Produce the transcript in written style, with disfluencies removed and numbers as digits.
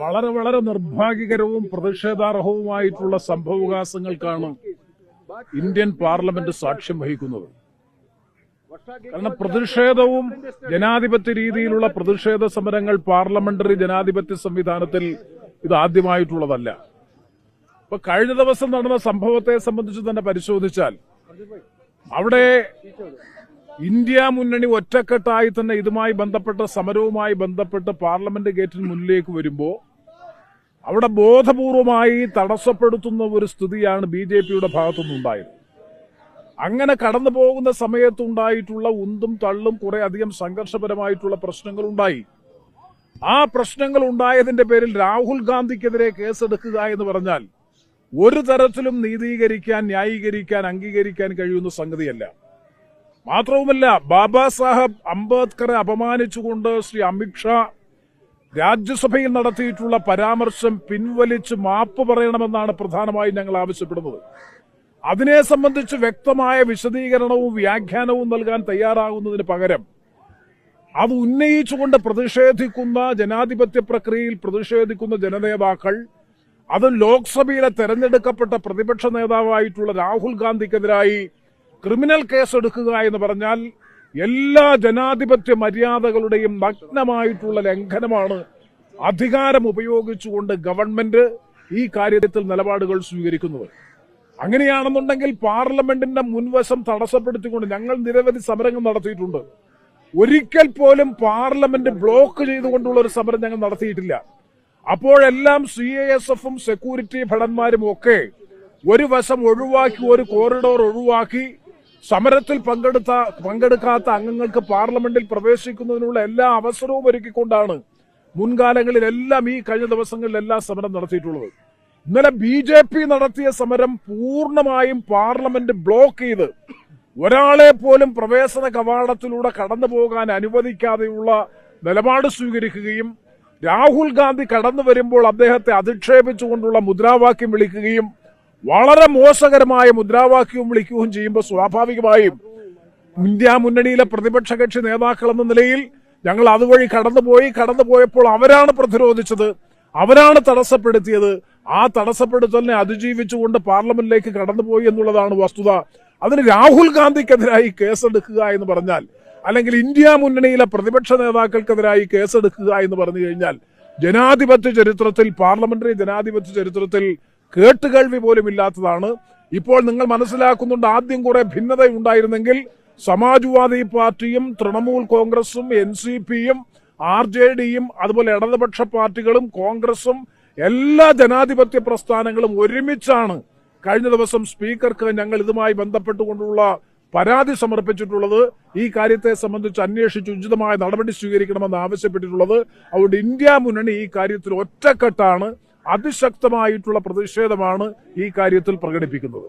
വളരെ വളരെ നിർഭാഗ്യകരവും പ്രതിഷേധാർഹവുമായിട്ടുള്ള സംഭവവികാസങ്ങൾക്കാണ് Indian parliament സാക്ഷ്യം വഹിക്കുന്നത്. കാരണം പ്രതിഷേധവും ജനാധിപത്യ രീതിയിലുള്ള പ്രതിഷേധ സമരങ്ങൾ പാർലമെന്ററി ജനാധിപത്യ സംവിധാനത്തിൽ ഇത് ആദ്യമായിട്ടുള്ളതല്ല. ഇപ്പൊ കഴിഞ്ഞ ദിവസം നടന്ന സംഭവത്തെ സംബന്ധിച്ച് തന്നെ പരിശോധിച്ചാൽ അവിടെ ഇന്ത്യ മുന്നണി ഒറ്റക്കെട്ടായി തന്നെ ഇതുമായി ബന്ധപ്പെട്ട സമരവുമായി ബന്ധപ്പെട്ട് പാർലമെന്റ് ഗേറ്റിന് മുന്നിലേക്ക് വരുമ്പോൾ അവിടെ ബോധപൂർവമായി തടസ്സപ്പെടുത്തുന്ന ഒരു സ്ഥിതിയാണ് BJPയുടെ ഭാഗത്തുനിന്നുണ്ടായത്. അങ്ങനെ കടന്നു പോകുന്ന സമയത്തുണ്ടായിട്ടുള്ള ഉന്തും തള്ളും കുറെ അധികം സംഘർഷപരമായിട്ടുള്ള പ്രശ്നങ്ങളുണ്ടായി. ആ പ്രശ്നങ്ങൾ ഉണ്ടായതിന്റെ പേരിൽ രാഹുൽ ഗാന്ധിക്കെതിരെ കേസെടുക്കുക എന്ന് പറഞ്ഞാൽ ഒരു തരത്തിലും നീതീകരിക്കാൻ, ന്യായീകരിക്കാൻ, അംഗീകരിക്കാൻ കഴിയുന്ന സംഗതിയല്ല. മാത്രവുമല്ല, ബാബാ സാഹബ് അംബേദ്കറെ അപമാനിച്ചുകൊണ്ട് ശ്രീ അമിത്ഷാ രാജ്യസഭയിൽ നടത്തിയിട്ടുള്ള പരാമർശം പിൻവലിച്ച് മാപ്പ് പറയണമെന്നാണ് പ്രധാനമായും ഞങ്ങൾ ആവശ്യപ്പെടുന്നത്. അതിനെ സംബന്ധിച്ച് വ്യക്തമായ വിശദീകരണവും വ്യാഖ്യാനവും നൽകാൻ തയ്യാറാകുന്നതിന് പകരം അത് ഉന്നയിച്ചുകൊണ്ട് പ്രതിഷേധിക്കുന്ന, ജനാധിപത്യ പ്രക്രിയയിൽ പ്രതിഷേധിക്കുന്ന ജനനേതാക്കൾ, അത് ലോക്സഭയിലെ തെരഞ്ഞെടുക്കപ്പെട്ട പ്രതിപക്ഷ നേതാവായിട്ടുള്ള രാഹുൽ ഗാന്ധിക്കെതിരായി ക്രിമിനൽ കേസെടുക്കുക എന്ന് പറഞ്ഞാൽ എല്ലാ ജനാധിപത്യ മര്യാദകളുടെയും നഗ്നമായിട്ടുള്ള ലംഘനമാണ്. അധികാരം ഉപയോഗിച്ചുകൊണ്ട് ഗവൺമെന്റ് ഈ കാര്യത്തിൽ നിലപാടുകൾ സ്വീകരിക്കുന്നത്. അങ്ങനെയാണെന്നുണ്ടെങ്കിൽ പാർലമെന്റിന്റെ മുൻവശം തടസ്സപ്പെടുത്തിക്കൊണ്ട് ഞങ്ങൾ നിരവധി സമരങ്ങൾ നടത്തിയിട്ടുണ്ട്. ഒരിക്കൽ പോലും പാർലമെന്റ് ബ്ലോക്ക് ചെയ്തുകൊണ്ടുള്ള ഒരു സമരം ഞങ്ങൾ നടത്തിയിട്ടില്ല. അപ്പോഴെല്ലാം CISFും സെക്യൂരിറ്റി ഭടന്മാരും ഒക്കെ ഒരു വശം ഒഴിവാക്കി, ഒരു കോറിഡോർ ഒഴിവാക്കി സമരത്തിൽ പങ്കെടുക്കാത്ത അംഗങ്ങൾക്ക് പാർലമെന്റിൽ പ്രവേശിക്കുന്നതിനുള്ള എല്ലാ അവസരവും ഒരുക്കിക്കൊണ്ടാണ് മുൻകാലങ്ങളിലെല്ലാം ഈ കഴിഞ്ഞ ദിവസങ്ങളിലെല്ലാം സമരം നടത്തിയിട്ടുള്ളത്. ഇന്നലെ BJP നടത്തിയ സമരം പൂർണ്ണമായും പാർലമെന്റ് ബ്ലോക്ക് ചെയ്ത് ഒരാളെ പോലും പ്രവേശന കവാടത്തിലൂടെ കടന്നു പോകാൻ അനുവദിക്കാതെയുള്ള നിലപാട് സ്വീകരിക്കുകയും രാഹുൽ ഗാന്ധി കടന്നു വരുമ്പോൾ അദ്ദേഹത്തെ അധിക്ഷേപിച്ചുകൊണ്ടുള്ള മുദ്രാവാക്യം വിളിക്കുകയും വളരെ മോശകരമായ മുദ്രാവാക്യവും വിളിക്കുകയും ചെയ്യുമ്പോൾ സ്വാഭാവികമായും ഇന്ത്യ മുന്നണിയിലെ പ്രതിപക്ഷ കക്ഷി നേതാക്കൾ എന്ന നിലയിൽ ഞങ്ങൾ അതുവഴി കടന്നുപോയപ്പോൾ അവരാണ് പ്രതിരോധിച്ചത്, അവരാണ് തടസ്സപ്പെടുത്തിയത്. ആ തടസ്സപ്പെടുത്തലിനെ അതിജീവിച്ചുകൊണ്ട് പാർലമെന്റിലേക്ക് കടന്നുപോയി എന്നുള്ളതാണ് വസ്തുത. അതിന് രാഹുൽ ഗാന്ധിക്കെതിരായി കേസെടുക്കുക എന്ന് പറഞ്ഞാൽ, അല്ലെങ്കിൽ ഇന്ത്യ മുന്നണിയിലെ പ്രതിപക്ഷ നേതാക്കൾക്കെതിരായി കേസെടുക്കുക എന്ന് പറഞ്ഞു കഴിഞ്ഞാൽ ജനാധിപത്യ ചരിത്രത്തിൽ, പാർലമെന്ററി ജനാധിപത്യ ചരിത്രത്തിൽ കേട്ടുകേൾവി പോലും ഇല്ലാത്തതാണ്. ഇപ്പോൾ നിങ്ങൾ മനസ്സിലാക്കുന്നുണ്ട്, ആദ്യം കുറെ ഭിന്നതയുണ്ടായിരുന്നെങ്കിൽ സമാജ്വാദി പാർട്ടിയും തൃണമൂൽ കോൺഗ്രസും NCPയും RJDയും അതുപോലെ ഇടതുപക്ഷ പാർട്ടികളും കോൺഗ്രസും എല്ലാ ജനാധിപത്യ പ്രസ്ഥാനങ്ങളും ഒരുമിച്ചാണ് കഴിഞ്ഞ ദിവസം സ്പീക്കർക്ക് ഞങ്ങൾ ഇതുമായി ബന്ധപ്പെട്ടുകൊണ്ടുള്ള പരാതി സമർപ്പിച്ചിട്ടുള്ളത്. ഈ കാര്യത്തെ സംബന്ധിച്ച് അന്വേഷിച്ച് ഉചിതമായ നടപടി സ്വീകരിക്കണമെന്ന് ആവശ്യപ്പെട്ടിട്ടുള്ളത്. അതുകൊണ്ട് ഇന്ത്യ മുന്നണി ഈ കാര്യത്തിൽ ഒറ്റക്കെട്ടാണ്. അതിശക്തമായിട്ടുള്ള പ്രതിഷേധമാണ് ഈ കാര്യത്തിൽ പ്രകടിപ്പിക്കുന്നത്.